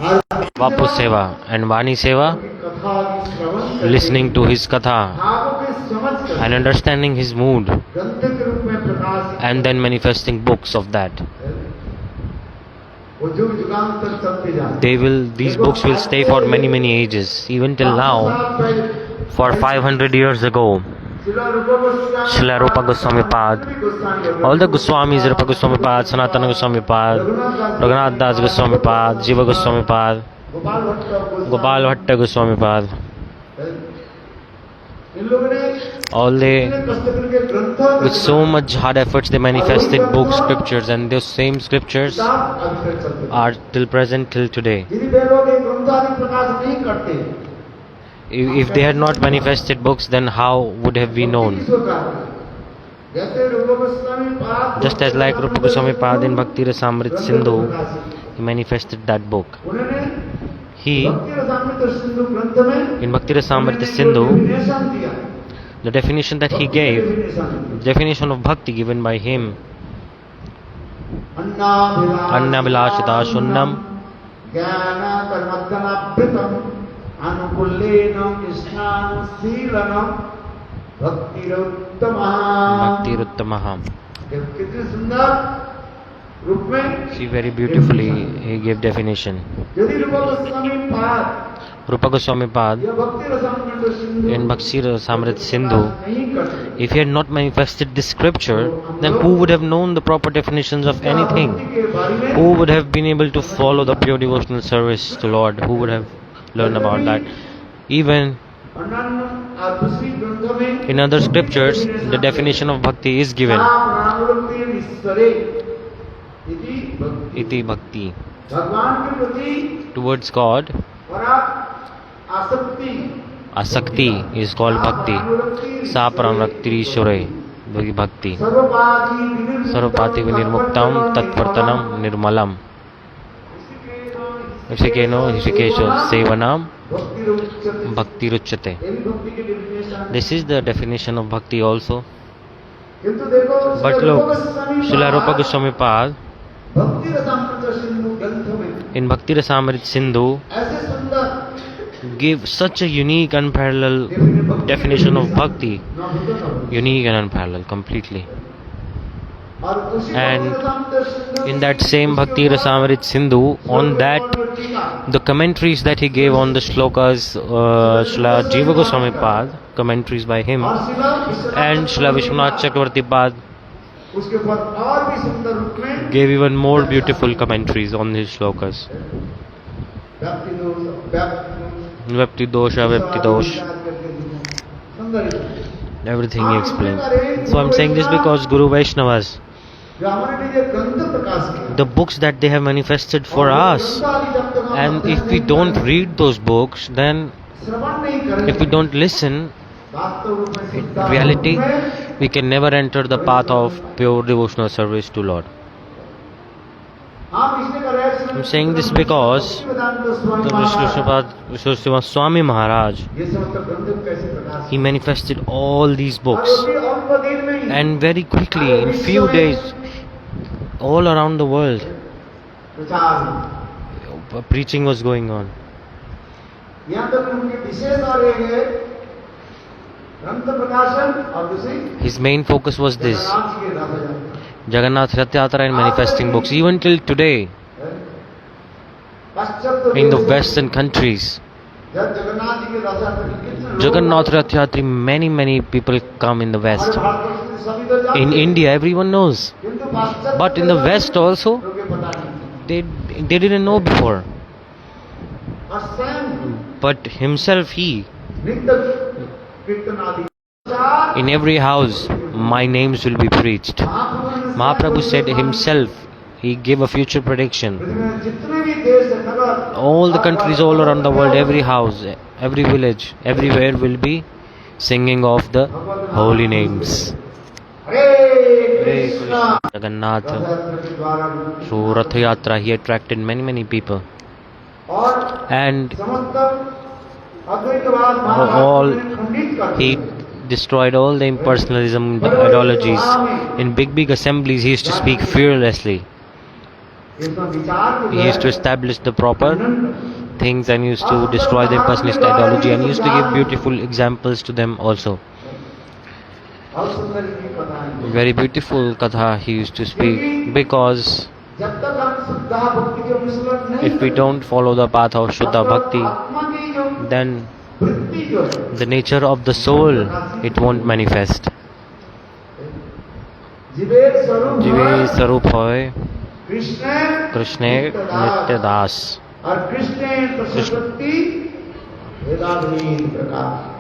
Vapu Seva and Vani Seva, listening to his Katha and understanding his mood, and then manifesting books of that. These books will stay for many ages, even till now. For 500 years ago, Srila Rupa Goswami Pad, all the Goswamis, Rupa Goswami Pad, Sanatana Goswami Pad, Raghunath Das Goswami Pad, Jiva Goswami Pad, Gopal Bhatta Goswami Pad, all they, with so much hard efforts, they manifested books, scriptures, and those same scriptures are till present, till today. If they had not manifested books, then how would have we known? Just as like Rupa Goswami Pad in Bhakti Rasamrit Sindhu, he manifested that book. He, in Bhakti Rasamrit Sindhu, the definition that he gave, the definition of bhakti given by him, Annabhilashita Shunnam Bhaktiruttamaha. See, very beautifully he gave definition. Rupa Goswami Pad in Bhakti Rasamrit Sindhu, if he had not manifested this scripture, then who would have known the proper definitions of anything? Who would have been able to follow the pure devotional service to Lord? Who would have learned about that? Even in other scriptures, the definition of bhakti is given. Iti bhakti. Towards God, asakti is called bhakti. Sa paramraktirishore bhakti. Sarvapati vinirmuktam tatvartanam nirmalam. Hishikesho sevanam bhakti ruchyate. This is the definition of bhakti also. But look, Srila Rupa Goswami Pad in Bhakti Rasamrit Sindhu gave such a unique, unparalleled definition of bhakti. Unique and unparalleled, completely. And in that same Bhakti Rasamrit Sindhu, on that, the commentaries that he gave on the shlokas, Srila Jiva Goswami Pad, commentaries by him, and Srila Vishwanath Chakravarti Pad gave even more beautiful commentaries on his shlokas. Vyapti dosha, Vyapti dosh. Everything he explained. So I'm saying this because Guru Vaishnavas, the books that they have manifested for us, and if we don't read those books, then if we don't listen, in reality we can never enter the path of pure devotional service to Lord. I'm saying this because the Swami Maharaj, he manifested all these books, and very quickly, in few days, all around the world, preaching was going on. His main focus was this: Jagannath Rath Yatra and manifesting books. Even till today, in the Western countries, Jagannath Rath Yatra, many people come in the West. In India, everyone knows. But in the West also, they didn't know before. But himself, he, in every house, my names will be preached. Mahaprabhu said himself, he gave a future prediction. All the countries all around the world, every house, every village, everywhere will be singing of the holy names. Hare Krishna. Jagannath, through Rath Yatra, he attracted many people. And all, he destroyed all the impersonalism, ideologies. In big assemblies, he used to speak fearlessly. उसका विचार को He used to establish the proper things and used to destroy their personalist ideology and used to give beautiful examples to them also. और सुंदर की कथाएं Very beautiful katha he used to speak, because जब तक हम शुद्ध भक्ति के अनुसरण नहीं if we don't follow the path of Shuddha Bhakti, आत्मा की जो then वृत्ति जो है the nature of the soul, it won't manifest. जीवेर स्वरूप Jive है Sarup hoy Krishna Krishne Nitya Das. और कृष्ण प्रशस्ति वेदाधीन प्रकार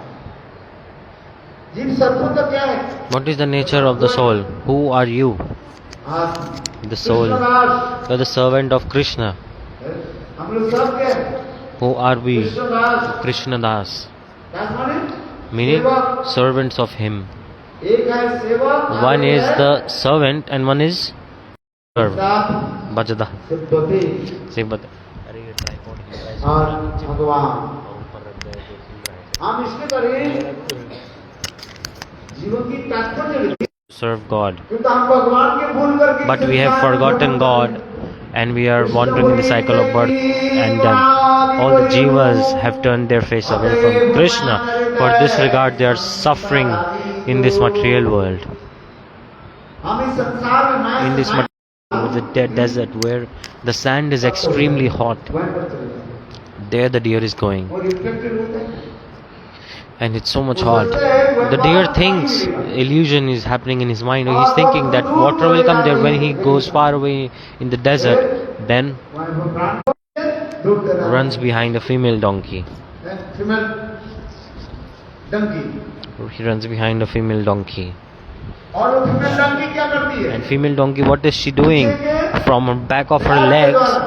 जीव सत्व का क्या है What is the nature of the soul? Who are you? आत्मा The soul. Krishnadas You are the servant of Krishna. हम लोग सब क्या है Who are we? Krishnadas Krishna Das. क्या माने Meaning सेवक। servants of him. एक है सेवक One is the servant and one is servant. साथ Bajada. सिद्धति Sibbat. और भगवान हम इसके करें जीवन की तात्पर्य Serve God. क्योंकि हम भगवान के भूल करके But we have forgotten God and we are wandering in the cycle of birth and death. All the jivas have turned their face away from Krishna. For this regard, they are suffering in this material world. हम इस संसार में माया In this material desert where the sand is extremely hot, वहीं पर चले जाते there the deer is going. हैं। और रिफ्लेक्टेड होते हैं And it's so much hot. The deer thinks illusion is happening in his mind. He's thinking that water will come there when he goes far away in the desert. Then वहीं पर प्राण डूब देना runs behind a female donkey. Female donkey He runs behind a female donkey. और वो female Dunki क्या करती है And female donkey, what is she doing? From the back of her legs,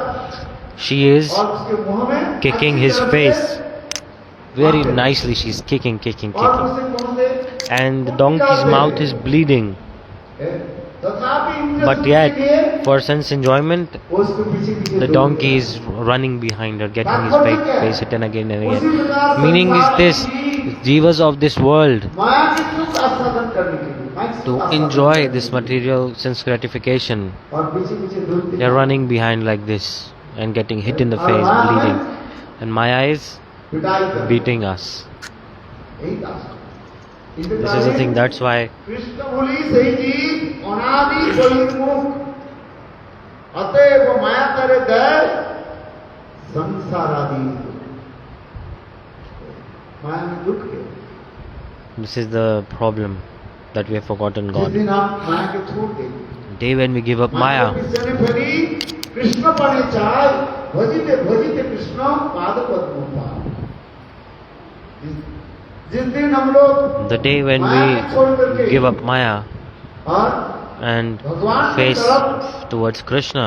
she is और उसके मुंह में kicking his face. Very nicely she's kicking. और उससे मुंह से And the donkey's mouth is bleeding. तथापि इंद्र But सुख के yet, लिए for sense enjoyment, वो उसको पीछे पीछे the दौड़ donkey रहा is running behind her, getting his face hit and again and again. Meaning is this, jivas of this world, है। माया के सुख आस्वादन करने के लिए माया के to सुख आस्वादन enjoy करने this material sense gratification, के लिए। और पीछे पीछे दौड़ते they're running behind like this and getting hit in the face, bleeding. And Maya is पिटाई कर beating us. यही था। This is the thing, that's why Krishna बोली सही जीव अनादि बहिर्मुख अतएव माया करे दय संसार आदि माया में दुख है this is the problem, that we have forgotten जिस God. दिन हम माया के छोड़ देंगे Day when we give up Maya, Krishna ने फरी कृष्ण पणे चाय भजिते भजिते कृष्ण पाद पद्म पाद जिस दिन हम लोग the day when माया को छोड़ we करके give up Maya और and भगवान की face तरफ towards Krishna,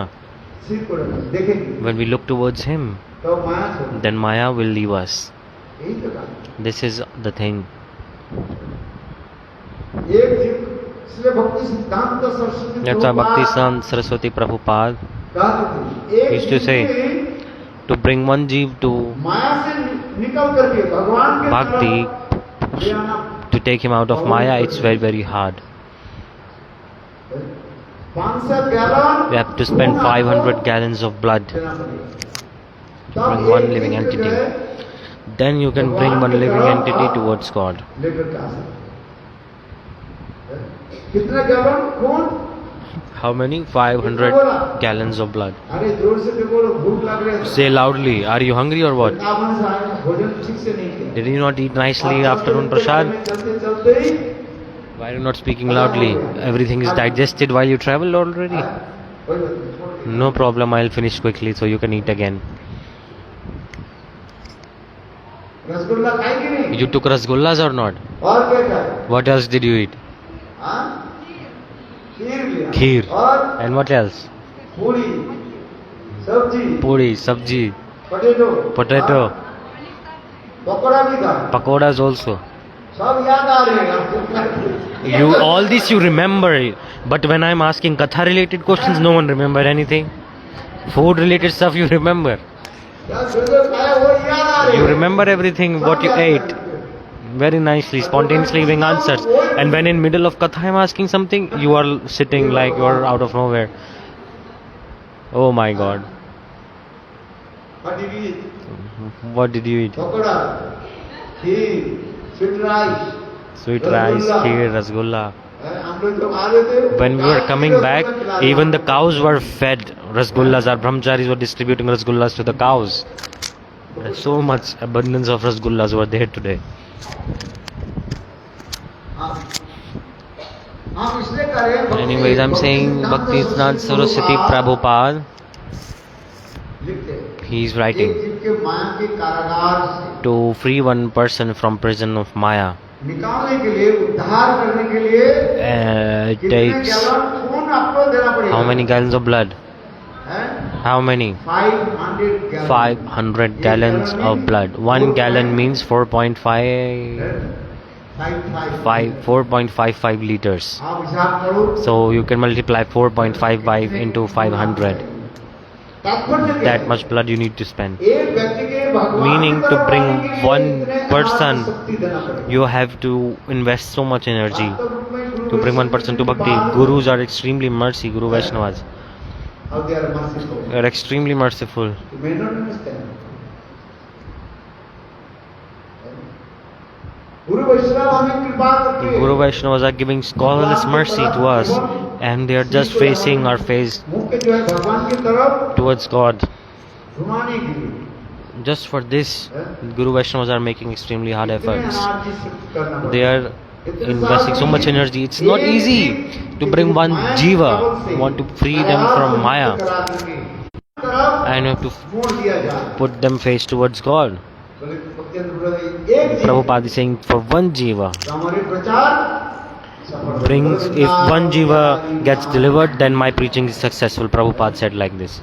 सिर को देखेंगे when we look towards Him, तो माया छोड़ then Maya will leave us. यही तो कहा This is the thing. एक जीव इसलिए भक्ति सिद्धांत Saraswati That's why Bhakti Sant Saraswati Prabhupada कहते थे एक used to जीव say, ने to bring one jeev to माया से निकल करके भगवान के Bhakti, तरफ ले आना to take him out of Maya, it's very, very hard. 500 gallon We have to spend 500 gallons of blood देना पड़ेगा to bring one living entity. Then you can bring one living entity towards God. लेकर के आ सकते कितने gallon खून How many? 500 gallons of blood. अरे जोर से देखो भूख लग रही है Say loudly, are you hungry or what? सावन से आए हैं, भोजन ठीक से नहीं किया Did you not eat nicely afternoon prasad? चलते चलते ही Why are you not speaking loudly? Everything is digested while you travel already. कोई बात नहीं, छोड़ दीजिए। No problem, I'll finish quickly so you can eat again. Rasgulla खाएगी नहीं You took rasgullas or not? और क्या खाए What else did you eat? हाँ? खीर लिया Kheer. और And what else? पूरी सब्जी Puri, sabji, potato potato, pakora भी था pakoras also. सब याद आ रहे हैं आपको। You all this you remember, but when I'm asking katha related questions, no one remember anything. Food related stuff you remember. क्या जो खाया वो याद आ रहे You हैं। remember everything what you ate very nicely, spontaneously giving answers. And when in middle of katha I'm asking something, you are sitting like you are out of nowhere. Oh my God. What did you eat? What did you eat? Pakoda, kheer, sweet rice. Sweet rice, Rasgulla. kheer, rasgulla. हम लोग जब आ रहे थे When we were coming back, even the cows were fed rasgullas. Our brahmacharis were distributing rasgullas to the cows. So much abundance of rasgullas were there today. हम इसलिए करें Anyways, I'm saying Bhaktivinoda Saraswati Prabhupada, he is writing जिनके माया के कारागार से to free one person from prison of Maya. निकालने के लिए उद्धार करने के लिए It कितने takes गैलन खून आपको देना पड़ेगा how many gallons of blood? हैं? How many? 500 gallons 500 gallons of blood. 1 gallon means 4.55 liters. आप हिसाब करो So you can multiply 4.55 into 500. तात्पर्य क्या That है? much blood you need to spend. एक व्यक्ति के भगवान Meaning की to तरफ bring आने के लिए one इतने person, शक्ति देना पड़ेगा। You have to invest so much energy वास्तव में गुरु to bring one person to bhakti. Gurus are extremely mercy, Guru Vaishnavas. How they are merciful. They are extremely merciful. You may not understand. Guru Vaishnava हमें कृपा करके Guru Vaishnavas are giving scholars mercy to us, and they are just facing our face मुख जो है भगवान की तरफ towards God. घुमाने के लिए Just for this, Guru Vaishnavas are making extremely hard इतने efforts. एनर्जी शिफ्ट करना पड़ेगा। They are investing so much energy. It's not easy to bring one jiva, want to free them from Maya, and you have to मोड़ दिया जाए। put them face towards God. बोले भक्तेंद्र बोले, एक जीव Prabhupada is saying for one jiva तो हमारे प्रचार सफल हो। brings, if one jiva gets delivered, then my preaching is successful. Prabhupada said like this.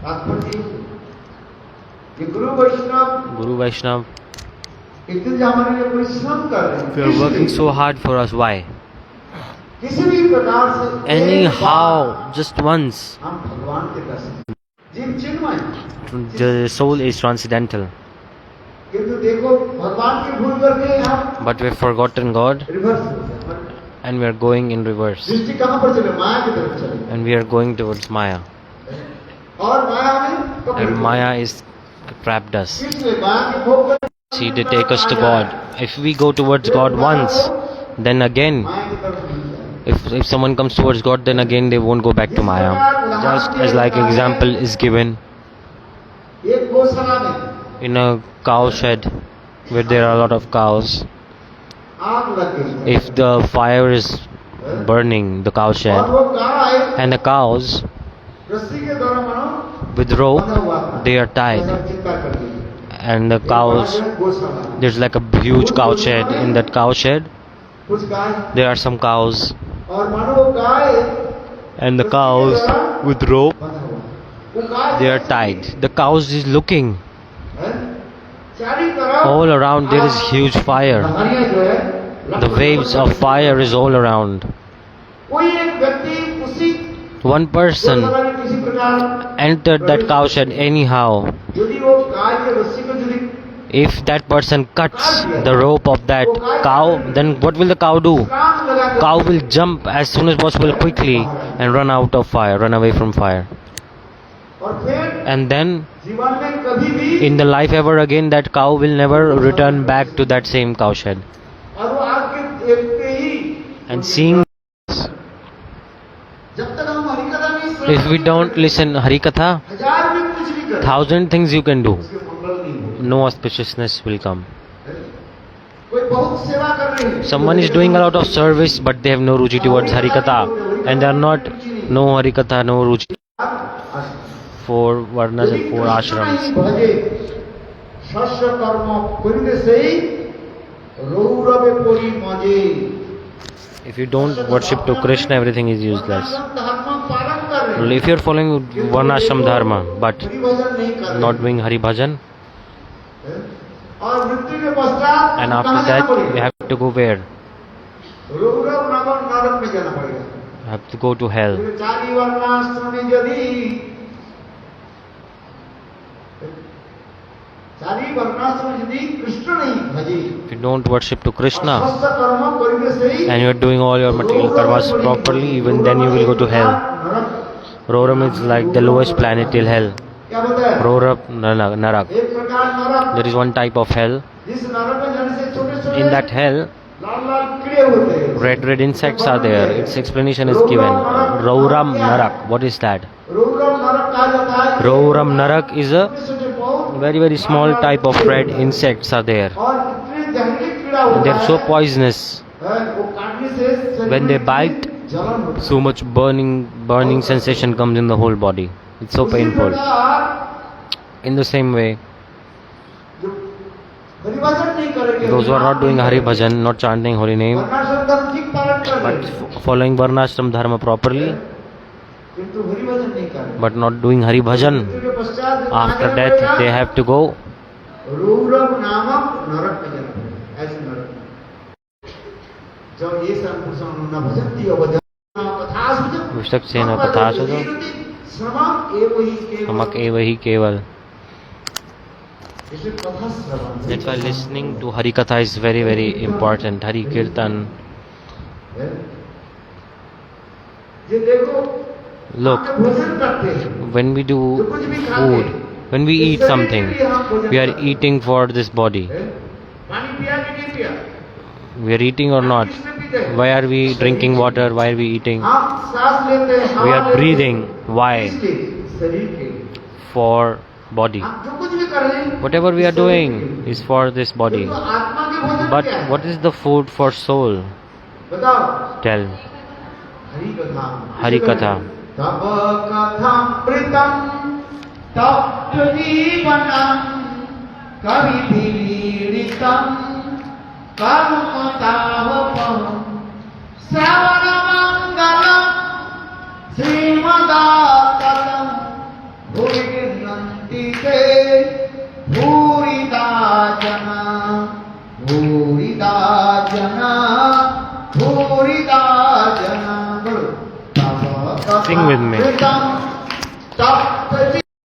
तात्पर्य ये गुरु वैष्णव Guru Vaishnav, इतने जो हमारे लिए परिश्रम कर रहे हैं they are working so hard for us. Why? किसी भी प्रकार से एक बार Anyhow, just once. हम भगवान के दर्शन जीव चिन्मय The soul is transcendental, किंतु देखो भगवान की भूल करके हम but we've forgotten God, reverse हो गए। and we are going in reverse, दृष्टि कहाँ पर चले माया की तरफ चले and we are going towards Maya, और माया में पकड़ and लिया। Maya is trapped us. इसलिए माया के भोग कर See, they take us to God. If we go towards God once, then again, माया की तरफ नहीं जाए। if someone comes towards God, then again they won't go back to Maya. Just as like example is given एक गौशाला में in a cow shed where there are a lot of cows. आग लग गई If the fire is burning the cow और shed, वो गाय and the cows रस्सी के द्वारा मानो with rope, बंधा हुआ था। they are tied, ऐसा चिंता कर दी। and the cows, गौशाला there's like a huge cow shed. In that cow shed, कुछ गाय there are some cows, और मानो वो गाय and the cows with rope, बंधा हुआ। वो गाय they are tied. The cows is looking. हैं? चारों तरफ All around there is huge fire. लहरियां जो है The waves of fire is all around. कोई एक व्यक्ति उसी One person गौशाला में किसी प्रकार entered that cow shed anyhow. यदि वो गाय के रस्सी को यदि If that person cuts the rope of that cow, then what will the cow do? काम लगा कर Cow will jump as soon as possible quickly and run out of fire, run away from fire. और फिर And then जीवन में कभी भी in the life ever again, that cow will never return back to that same cow shed. और वो आग के देखते ही And seeing, जब तक हम हरिकथा नहीं सुनते, if we don't listen Harikatha, हजार भी कुछ भी करें 1,000 things you can do. उसके मंगल नहीं होगा। No auspiciousness will come. कोई बहुत सेवा कर रहे हैं Someone is doing a lot of service, but they have no ruchi towards Harikatha, and they are not, no Harikatha, no ruchi for varnas and for ashrams. ভজে শস্য কর্ম করিতে সেই রৌরবে পরি মজে If you don't worship to Krishna, everything is useless. धर्म पालन कर रहे हैं If you are following Varnashram Dharma, but Hari भजन नहीं कर not doing Hari Bhajan, रहे और मृत्यु के पश्चात and कहाँ after जाना that, you पड़ेगा? have to go where? रौरव नगर नरक में जाना पड़ेगा You have to go to hell. चारी वर्णाश्रमी यदि चारी वर्णाश्रम यदि कृष्ण नहीं भजे If you don't worship to Krishna, स्वस्थ कर्म करिते से and you are doing all your material karmas properly, even then you will go to hell. नरक Roram is like the lowest planet till hell. क्या बोलता है? Roram Narak. एक प्रकार नरक, There is one type of hell. जिस नरक में जाने से छोटे-छोटे In that hell, लाल लाल कीड़े होते हैं। red insects are there. Its explanation is given. Roram Narak. What is that? रोरम नरक कहा जाता है। Roram Narak is a छोटे-छोटे बहुत very small type of red insects are there. और इतनी जहरीली कीड़ा होता And they are है। so poisonous. वो काटने से शरीर When they में bite, जलन होता है। so much burning sensation comes in the whole body. It's so उसी painful. प्रकार In the same way, जो हरिभजन नहीं करेंगे, those who are not doing Hari Bhajan, not chanting holy name, वर्णाश्रम धर्म ठीक पालन कर but रहे हैं, following Varnashram Dharma properly, किंतु हरिभजन नहीं कर रहे। but not doing Hari Bhajan, मृत्यु के पश्चात after आगे death बढ़ेगा, they have to go रूरम नामक नरक में जाना पड़ेगा, ऐसे नरक में। जब ये सब पुरुषों न भजन्ति अवजन कथासुजं विष्टक्सेन कथासुजं श्रवण एव हि केवल। Samak eva hi keval. इसलिए कथा श्रवण। That's why listening to Hari Katha is very important. Hari Kirtan. ये देखो, Look, हम भोजन करते हैं, when we do जो कुछ भी खाते food, हैं, when we eat इस शरीर something, के लिए हम भोजन we are करते हैं। eating for this body. पानी पिया कि नहीं पिया? We are eating or not? किसने पीते हैं? Why are we drinking water? Why are we eating? हम सांस लेते हैं, We हवा are लेते हैं। breathing. Why? किसके? शरीर के लिए। For body. हम जो कुछ भी कर रहे हैं, Whatever we are शरीर doing के लिए। is for this body. तो आत्मा के भोजन But क्या है? what is the food for soul? बताओ। Tell. हरि कथा। Hari Katha. तब कथामृतम् तप्त जीवनम् कविभिरीडितम् कर्मतावपम् श्रवणमङ्गलम् श्रीमदाततम् भुविगृह्णन्ति ते भूरिदा जना भूरिदा जना भूरिदा जना। बोलो। Sing with me.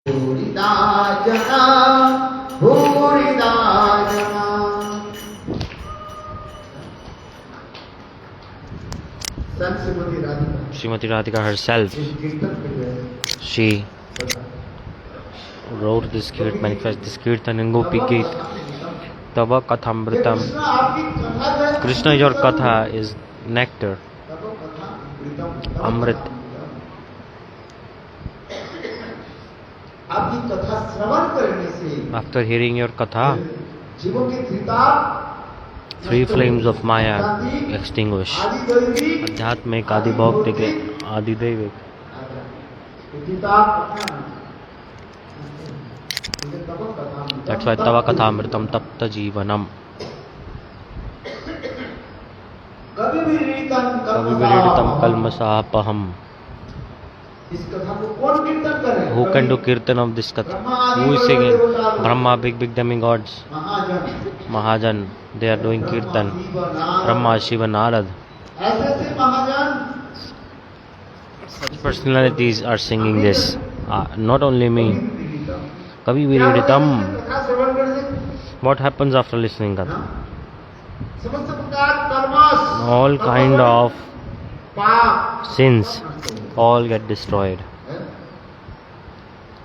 भूरिदा जना भूरिदा जना। संत Shrimati Radhika Srimati Radhika herself, इस कीर्तन पे जो है, she wrote this kirtan, manifest this kirtan in Gopi Git. Tava Kathamritam. Krishna आपकी कथा जो है, Krishna, your katha is nectar, तब कथामृतम्, Amrit. आपकी कथा श्रवण करने से After hearing your katha, जीवों की त्रिताप three flames of Maya extinguish. आदि दैविक Adhyatmik, Adi Bhautik, Adi Devik. त्रिताप That's why Tava Kathamritam Tapta Jivanam. Kaviviridam Kalmasapaham. इस कथा को कौन कीर्तन करे? Who can do kirtan of this katha? Who is singing? Brahma, big demigods. Mahajan Mahajan, they are doing kirtan. Brahma, Shiva, Narad. ऐसे ऐसे महाजन Such personalities are singing this. Not only me. Kavi Viriditam. कथा श्रवण करने से What happens after listening katha? समस्त प्रकार कर्म All kind of पाप sins all get destroyed.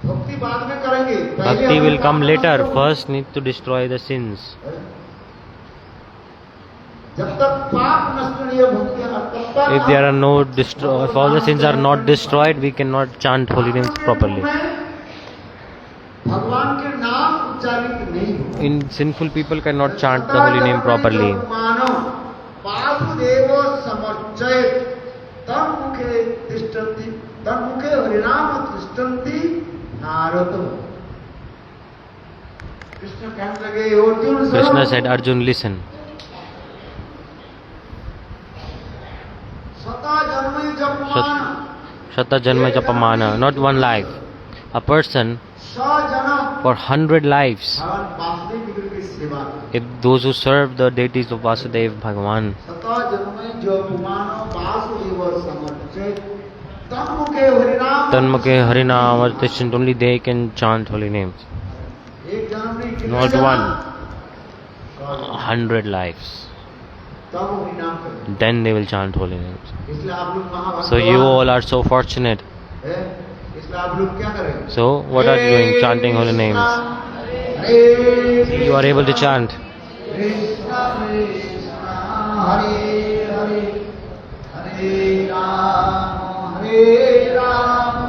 भक्ति बाद में करेंगे, पहले Bhakti will हमें come पाप later. नष्ट हो। First need to destroy the sins. जब तक पाप नष्ट नहीं है भक्ति, तब तक If there are no if all the sins are not destroyed, we cannot chant holy names properly. भगवान के नाम उच्चारित नहीं हो। In sinful people cannot chant the holy name properly. मानो वासुदेव समर्चय तम मुखे तिष्ठन्ति तम मुखे हरिनाम तिष्ठन्ति नारद। कृष्ण कहने लगे, Arjun Krishna said, Arjun, listen. सता जन्म जपमान Shata Janma Japamana, not one life. A person सजनम for 100 lives. भगवान वासुदेव विग्रह की सेवा करे। If those who serve the deities of Vasudev Bhagavan, सता जन्म जपमान वासुदेव समर्चय तम मुखे हरिनाम Tanmake Harinam or Tishan, only they can chant holy names. एक जन्म नहीं कितने Not जन्म? one. 100 lives. तब वो हरिनाम करें। Then they will chant holy names. इसलिए आप लोग Mahabharat So you all are so fortunate. है, इसलिए आप लोग क्या करें? So, what are you doing? Chanting holy names. You are able to chant. Krishna Krishna Hare Hare Hare Ram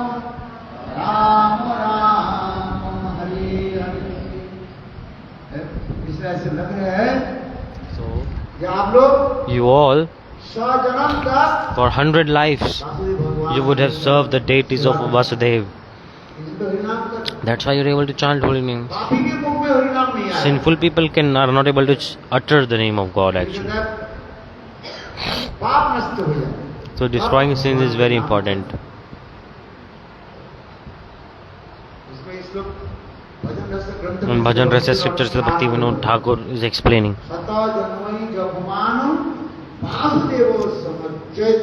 Ram Ram Hare Hare। इसलिए ऐसे लग रहे हैं So, कि आप लोग you all, 100 जन्म तक for 100 lives, वासुदेव भगवान you would have served the deities of Vasudev. इसलिए तो हरिनाम कर, That's why you're able to chant holy names. पापी के मुख में हरिनाम नहीं आया। Sinful people are not able to utter the name of God actually. पाप नष्ट हो जाए। So destroying sins is very important. इसमें इस लोग भजन रस ग्रंथ In Bhajan Rasa scriptures, the Bhakti Vinod Thakur is explaining. सता जन्मई जपमानु वासुदेव समच्चेत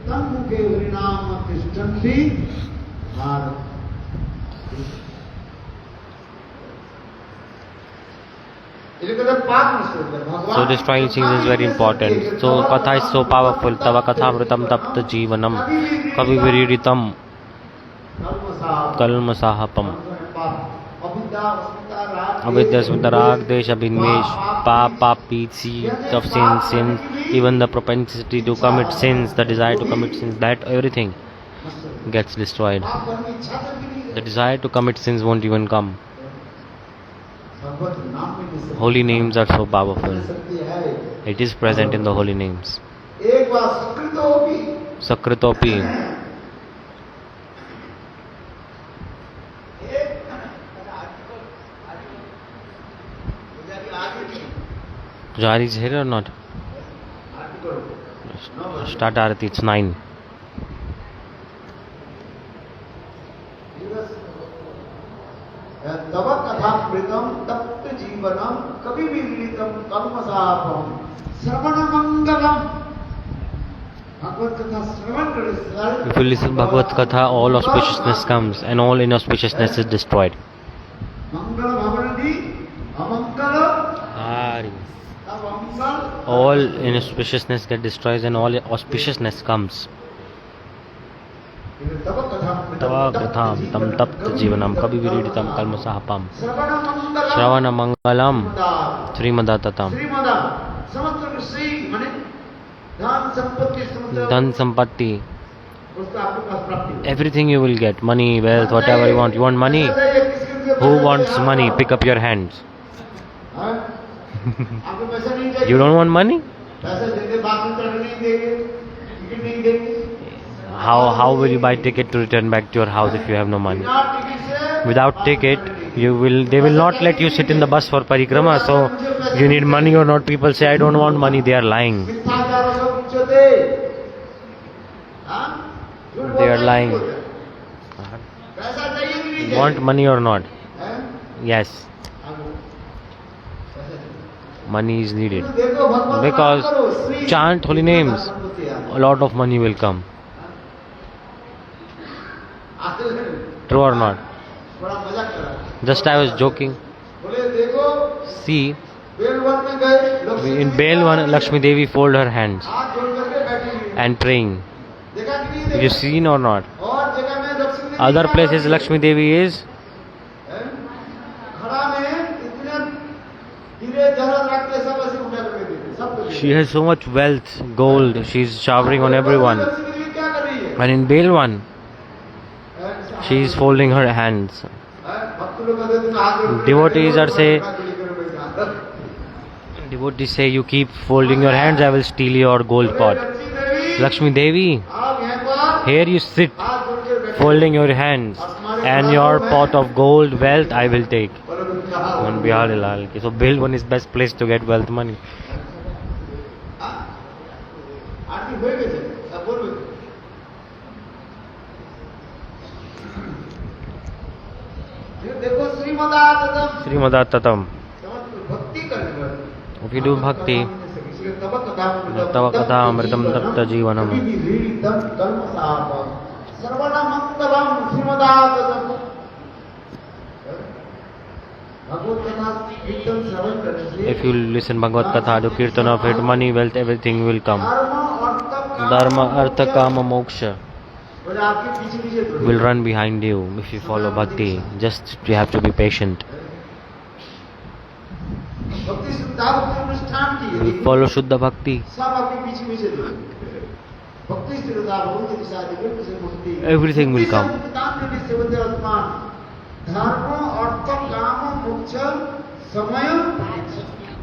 तम मुखे हरिनाम तिष्ठन्ति Bharat. So destroying sins is very important. So Katha is so powerful. Tava Kathamritam Tapta Jeevanam Kaviviriritam Kalmasahapam Avidya Smitarag Desh Abhinmesh Papi seeds of sin, even the propensity to commit sins, the desire to commit sins, that everything gets destroyed. The desire to commit sins won't even come. Holy names are so powerful. It is present in the holy names. Sakritopi. Jari is here or not? Start Arati, it's 9. तव कथामृतम तप्त जीवनम कवि विदितम कर्मसापम श्रवण मंगलम। भगवत कथा श्रवण करे। If you listen Bhagavad Katha, all auspiciousness comes and all inauspiciousness is destroyed. मंगल भवनदि अमंगल अमंगल। All inauspiciousness get destroyed and all auspiciousness comes. Tava Katham Tam Tapta Jeevanam Kavi Viriditam Kalmasahapam Shravana Mangalam Srimadattatam Dhan Sampatti. Everything you will get, money, wealth, whatever you want. You want money? Who wants money? Pick up your hands. You don't want money? How will you buy ticket to return back to your house if you have no money? Without ticket, they will not let you sit in the bus for parikrama. So you need money or not? People say I don't want money. They are lying. They are lying. Want money or not? Yes. Money is needed. Because chant holy names, a lot of money will come. True or not? Just I was joking. See, in Belwan, Lakshmi Devi folded her hands and praying. Have you seen or not? Other places Lakshmi Devi is she has so much wealth, gold, she is showering on everyone. And in Belwan, she is folding her hands. Devotees say, you keep folding your hands, I will steal your gold pot. Lakshmi Devi, here you sit, folding your hands, and your pot of gold wealth I will take. So Belwan is best place to get wealth money. Srimadattatam. If you do bhakti, Tava Katha Amritam Tapta Jeevanam. If you listen Bhagavad Katha, do Kirtan of it, money, wealth, everything will come. Dharma, Artha, Kama, Moksha. बोले आपके पीछे पीछे थोड़ी will run behind you if you follow bhakti. Just you have to be patient. भक्ति शुद्धा भक्ति अनुष्ठान की You follow Shuddha Bhakti. सब आपके पीछे पीछे थोड़ी भक्ति श्रद्धा भक्ति दिशा दिव्य से मुक्ति Everything will come. सेवते आत्मान धर्म अर्थ काम मोक्ष समय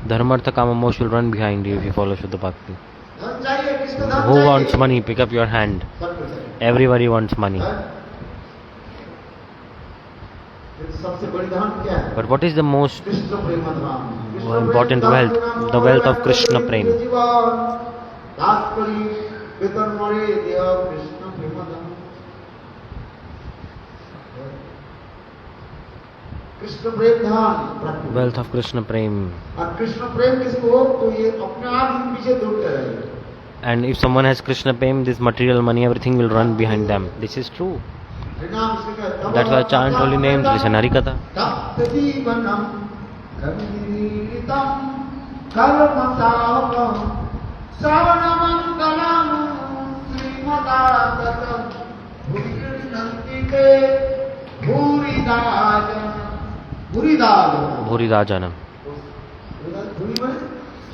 Dharma, Artha, Kama, Moksha will run behind you if you follow Shuddha Bhakti. धन चाहिए किसको धन Who चाहिए? wants money? Pick up your hand. सबको चाहिए। Everybody wants money. सबसे बड़ी धन क्या है? But what is the most Krishna प्रेम धन। कृष्ण important प्रेम wealth? धन The wealth of Krishna prem. जीवन दास करी वेतन मरे देह कृष्ण प्रेम धन। कृष्ण प्रेम धन wealth of Krishna Prem? और कृष्ण प्रेम किसको हो तो ये अपने आप ही पीछे दौड़ते रहेंगे। And if someone has Krishna Prem, this material money, everything will run behind them. This is true. हरिनाम से कहता है, That's why I chant holy names, listen Harikatha. तप्तजीवनम रविनीरितम कर्मसावकम श्रवणमंगलम श्रीमदाततम भूरिनन्तिके भूरिदाजन भूरिदाजन Bhuri Rajanam. भूरि माने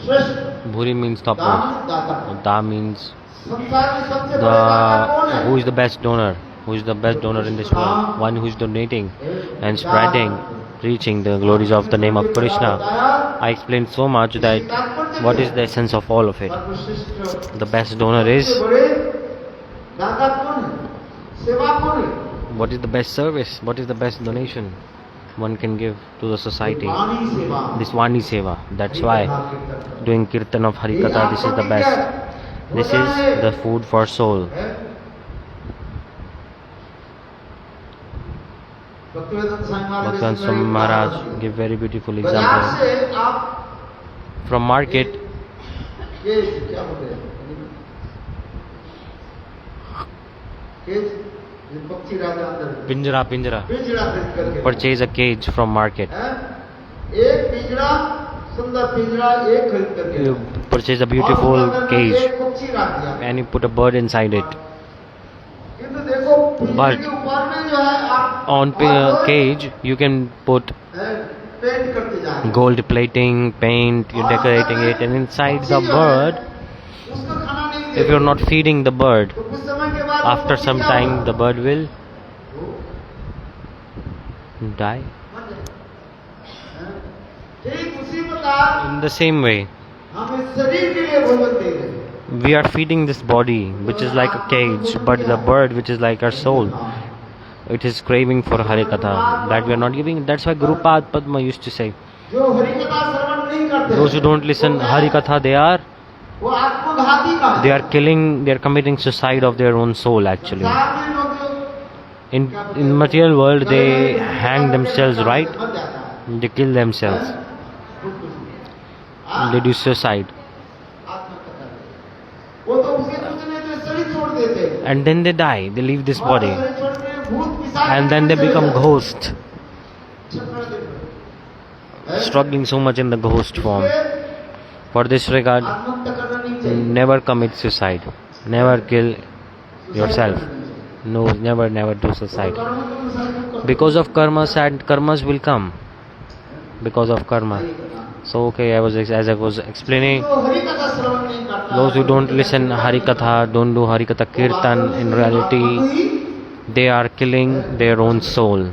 श्रेष्ठ Bhuri means दान topmost. दाता Da means संसार में सबसे बड़े दाता कौन है who is the best donor? Who is the best donor in this world? One who is donating and spreading, preaching the glories of the name of Krishna. I explained so much that what is the essence of all of it. सर्वश्रेष्ठ The best donor is, सबसे बड़े दाता कौन है सेवा कौन है what is the best service? What is the best donation one can give to the society? वाणी सेवा This Vani Seva. That's why doing Kirtan of Harikatha, this is the best. This is the food for soul. Bhaktivedanta Swami Maharaj give very beautiful बाजार example. से आप From market, ये क्या बोलते हैं cage ये पक्षी राजा अंदर Pinjara, पिंजरा खरीद करके purchase a cage from market. हैं? एक पिंजरा सुंदर पिंजरा एक खरीद करके You purchase a और beautiful उसके अंदर cage एक पक्षी रख दिया and you put a bird inside it. किंतु देखो पिंजरे But के ऊपर में जो है आप On cage, you can put paint करते जा रहे हैं gold plating, paint, you're decorating it, and inside the bird, उसको खाना नहीं if you're not feeding the bird, तो कुछ समय के बाद after वो some क्या time होगा? the bird will वो die. मर जाएगा। हैं? ठीक उसी प्रकार In the same way, हम इस शरीर के लिए भोजन दे रहे हैं we are feeding this body, which is like a cage, but the bird, which is like our soul, it is craving for Harikatha, that we are not giving. That's why Guru Pad Padma used to say, जो हरिकथा श्रवण नहीं करते those who don't listen Harikatha, वो आत्मघाती का they are killing, they are committing suicide of their own soul actually. संसार में लोग जो In material world, they hang themselves, right? मर जाता है They kill themselves. They do suicide. आत्महत्या कर लेते। वो तो उसके कुछ नहीं तो शरीर छोड़ देते हैं। And then they die, they leave this body. और शरीर छोड़ के भूत पिशाच And then they चले become जाते हैं। ghost, छपरा देखो। हैं? struggling so much in the ghost form. इसलिए For this regard, आत्महत्या करना नहीं चाहिए। never commit suicide. Never kill yourself. No, never do suicide. कर्म के अनुसार तुम करो। Because of karmas, and karmas will come. Because of karma. So okay, as I was explaining, जो हरिकथा श्रवण नहीं करता those who don't listen Harikatha, don't do Harikatha Kirtan, in reality, they are killing their own soul.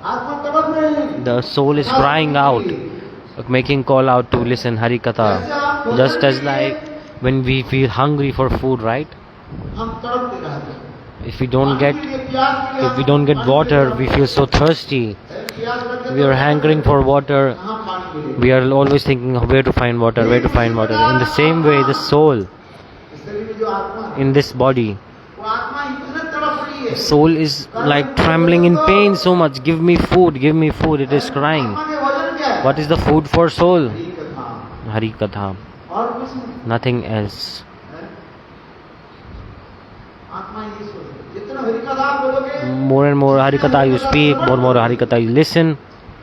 आत्मा तड़प रहे हैं। The soul is crying out, making call out to listen Harikatha. Just as like when we feel hungry for food, right? हम तड़पते रहते हैं। If we don't get प्यास if we don't get water, we feel so thirsty. We are hankering for water. कहाँ पानी मिले? We are always thinking of where to find water, where to find water. In the same way, the soul इस शरीर में जो आत्मा है, in this body, वो आत्मा इतने तड़प रही है। soul is like trembling in pain so much. Give me food, give me food. It is crying. आत्मा के वजन क्या है? What is the food for soul? हरिकथा। Harikatha, और कुछ नहीं। nothing else. आत्मा ये सोच जितना हरिकथा आप बोलोगे More and more Harikatha you speak, more Harikatha you listen,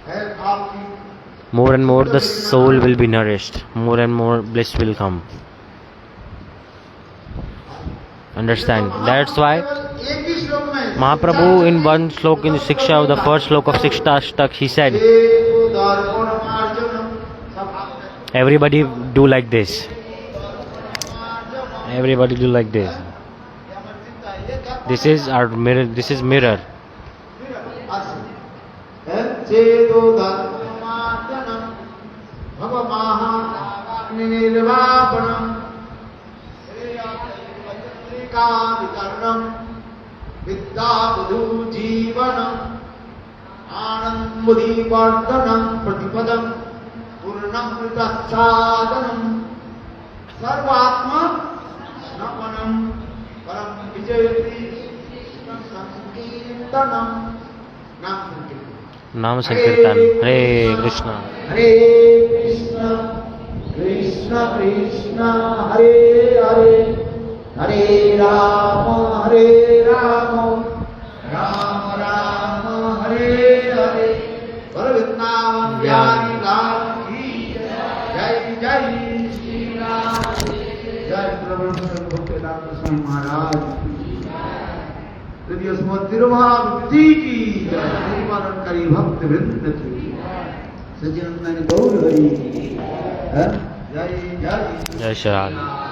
है आपकी more and more the soul will be nourished. More and more bliss will come. Understand? That's why एक ही श्लोक में Mahaprabhu in one slok in the Shiksha, the first slok of Shiksha, he said, everybody do like this. Everybody do like this. This is our mirror. This is mirror. विद्याबुधु जीवनम आनंदमुदीवर्धनम प्रतिपदम पूर्णमृत साधनम सर्वात्मा नमनम परम विजयति संकीर्तनम नाम संकीर्तन. Hare Krishna. हरे कृष्ण कृष्ण कृष्ण हरे हरे हरे राम राम राम हरे हरे. बोलो वृंदावन बिहारी लाल की जय जय श्री राम. जय प्रभु भक्तिदास स्वामी महाराज की जय. तिरुभावती की जय. करी भक्त वृंद की सज्जन गौर हरि की जय जय Jai Shri Radha.